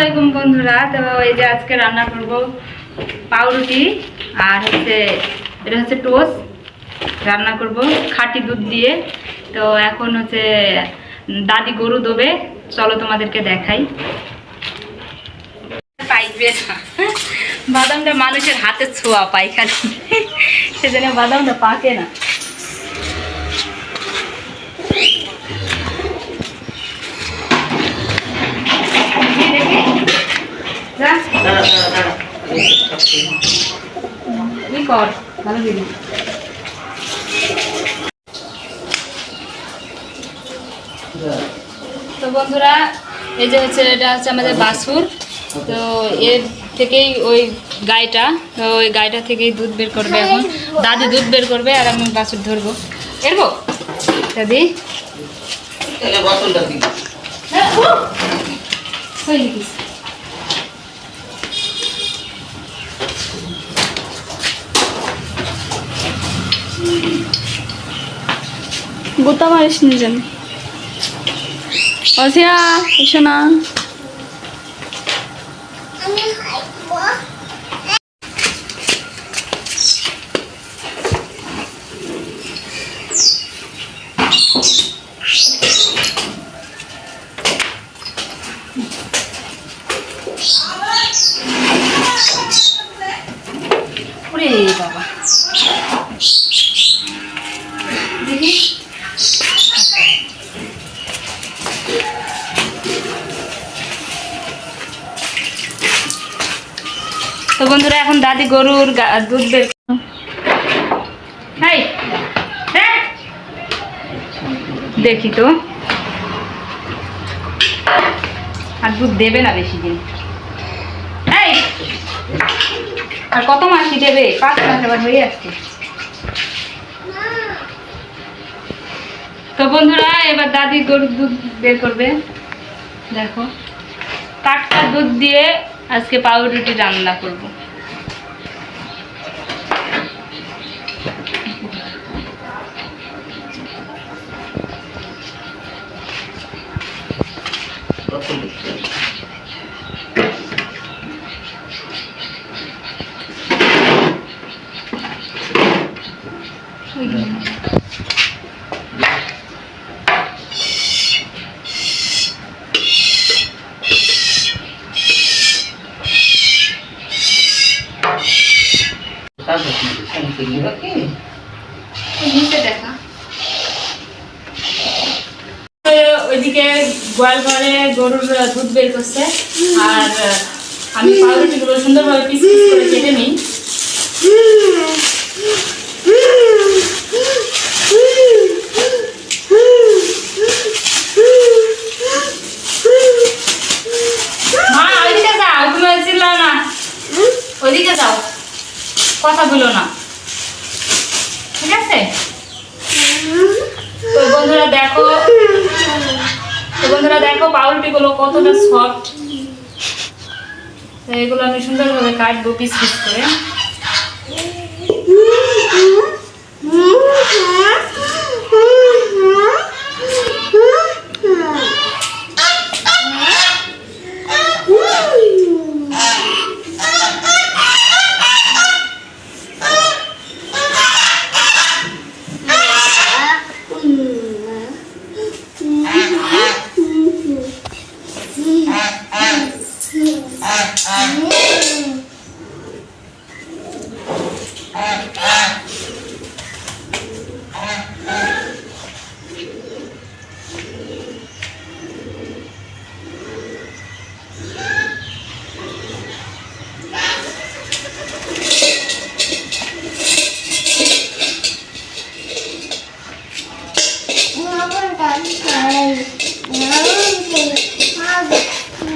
আলাইকুম বন্ধুরা। তো এই যে আজকে রান্না করব পাউরুটি আর এটা হচ্ছে টোস্ট রান্না করব খাঁটি দুধ দিয়ে। তো এখন দাদি গরু দোবে, চলো তোমাদেরকে দেখাই। পাইবে না, বাদামটা মানুষের হাতে ছোঁয়া পাই খালি, সেজন্য বাদামটা পাকে না। ভালো দিদি। তো বন্ধুরা এই যে এটা হচ্ছে আমাদের বাছুর। তো এর থেকেই ওই গাইটা, তো ওই গাইটা থেকেই দুধ বের করবে। এখন দাদি দুধ বের করবে আর আমি বাছুর ধরবো। এরবো দাদি গোতা মারিস নি যেন। অজিয়া এসো না। ওরে বাবা দেখি। তো বন্ধুরা এখন দাদি গরুর দুধ বের। দেখি তো, আর দুধ দেবে না বেশি দিন। আর কত মাসি দেবে? 5 মাস আবার হয়ে আসছে। তো বন্ধুরা এবার দাদি গরুর দুধ বের করবে। দেখো টাটকা দুধ দিয়ে আজকে পাউরুটি রান্না করব। ওইদিকে গোয়াল ঘরে গরুর দুধ বের করছে, আর আমি পাউরুটিগুলো সুন্দরভাবে পিস পিস করে কেটে নিই। মা ওইদিকে যাও, তুমি চিল্লাও না, ওইদিকে যাও, কথা বলো না, ঠিক আছে? তো বন্ধুরা দেখো পাউরুটিগুলো কতটা সফট। তো এগুলো আমি সুন্দরভাবে কাটবো পিস পিস করে।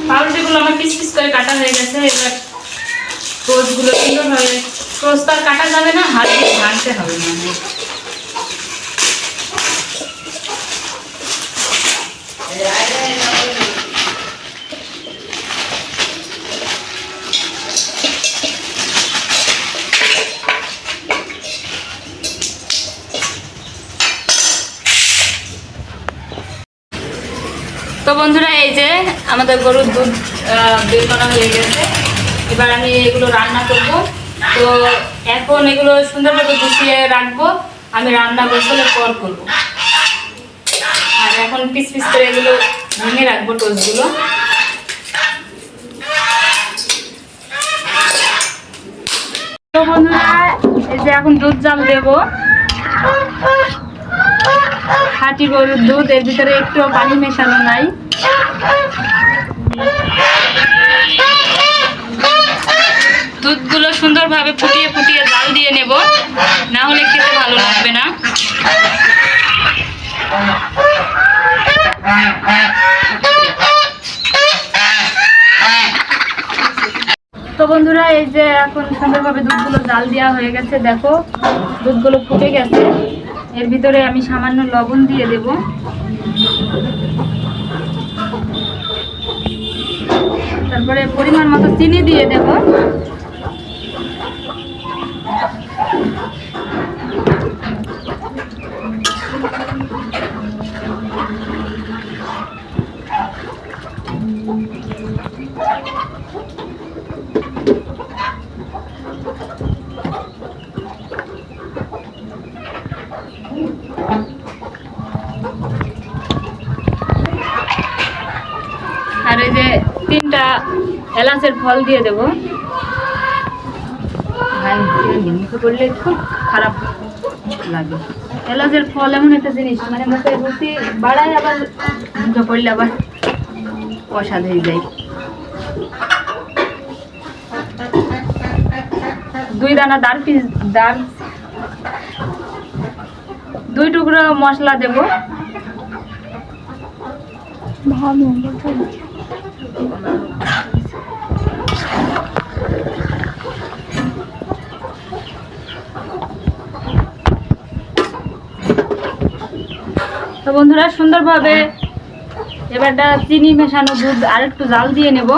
পাউরুটিগুলো আমার পিস পিস করে কাটা হয়ে গেছে। এবার টোস্টগুলো সুন্দরভাবে, টোস্ট আর কাটা যাবে না, হাত দিয়ে ভাঙতে হবে। তো বন্ধুরা এই যে আমাদের গরুর দুধ বের করা হয়ে গেছে, এবার আমি এগুলো রান্না করব। তো এখন এগুলো সুন্দরভাবে গুছিয়ে রাখবো, আমি রান্না গোসলের পর করব। আর এখন পিস পিস করে এগুলো ভেঙে রাখবো টোস্টগুলো। তো বন্ধুরা এই যে এখন দুধ জাল দেব, খাঁটি গরুর দুধ, এর ভিতরে একটু পানি মেশানো নাই। দুধগুলো সুন্দরভাবে ফুটিয়ে ফুটিয়ে জাল দিয়ে নেব, না হলে খেতে ভালো লাগবে না। তো বন্ধুরা এই যে এখন সুন্দরভাবে দুধগুলো জাল দেওয়া হয়ে গেছে, দেখো দুধগুলো ফুটে গেছে। এর ভিতরে আমি সামান্য লবণ দিয়ে দেব, তারপরে পরিমাণ মতো চিনি দিয়ে দেব। আর এই যে 3টা এলাচের ফল দিয়ে দেব। মুখে পড়লে খুব খারাপ লাগে। এলাচের ফল এমন একটা জিনিস, মানে মুখে রুচি বাড়ায়, আবার মুখে পড়লে আবার অস্বাদ হয়ে যায়। 2 দানা দুই টুকরো মশলা দেব। ভালো তো বন্ধুরা সুন্দরভাবে এবারটা চিনি মেশানো দুধ আর একটু জাল দিয়ে নেব।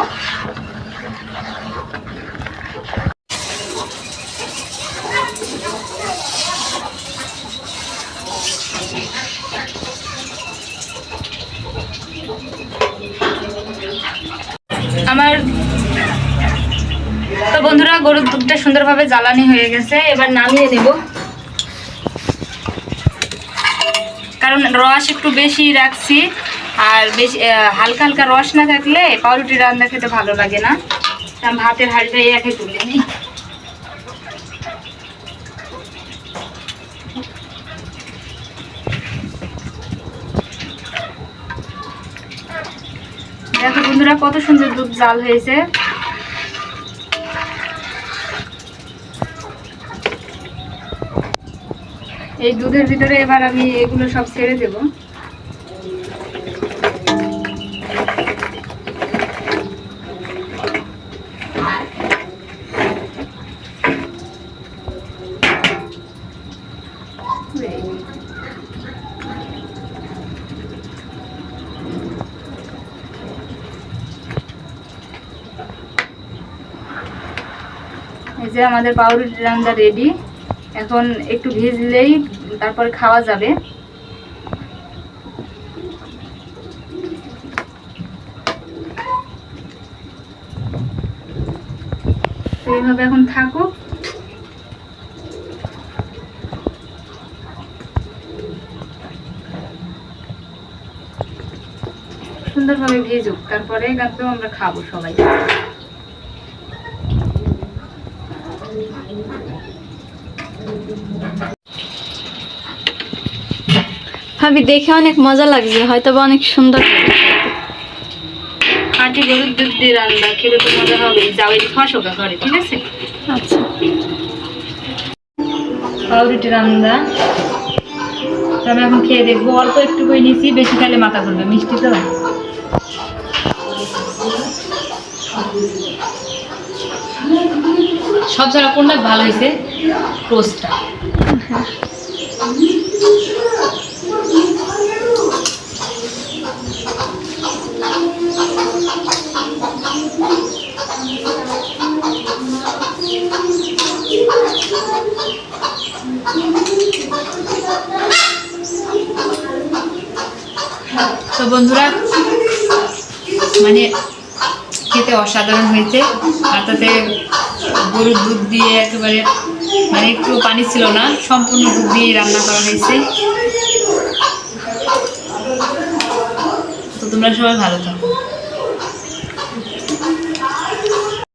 আমার তো বন্ধুরা গরুর দুধটা সুন্দরভাবে জ্বালানি হয়ে গেছে, এবার নামিয়ে নেব। কারণ রস একটু বেশি রাখছি, আর বেশি হালকা হালকা রস না থাকলে পাউরুটি রান্না খেতে ভালো লাগে না। আমি ভাতের হাঁড়িটা একে তুলে নিই। দেখো বন্ধুরা কত সুন্দর দুধ জাল হয়েছে। এই দুধের ভিতরে এবার আমি এগুলো সব ছেড়ে দেব। এই যে আমাদের পাউরুটি রান্না রেডি। এখন একটু ভিজলেই তারপরে খাওয়া যাবে। এইভাবে এখন থাকুক। সুন্দরভাবে ভেজুক, তারপরে কিন্তু আমরা খাবো সবাই। ভাবি দেখে অনেক মজা লাগছে, হয়তো বা অনেক সুন্দর। খাঁটি গরুর দুধ দিয়ে রান্না খেতে তো মজা হবে। যাও এই খসো ঘরে, ঠিক আছে? আচ্ছা, পাউরুটি রান্না আমি এখন খেয়ে দেখবো। অল্প একটু করে নিয়েছি, বেশি খেলে মাথা করবে, মিষ্টি তো। সব ছাড়া কোনটা ভালো হয়েছে? টোস্টটা। তো বন্ধুরা মানে খেতে অসাধারণ হয়েছে। আর তাতে গরুর দুধ দিয়ে একেবারে মানে একটু পানি ছিল না, সম্পূর্ণ দুধ দিয়ে রান্না করা হয়েছে। তো তোমরা সবাই ভালো থাকো।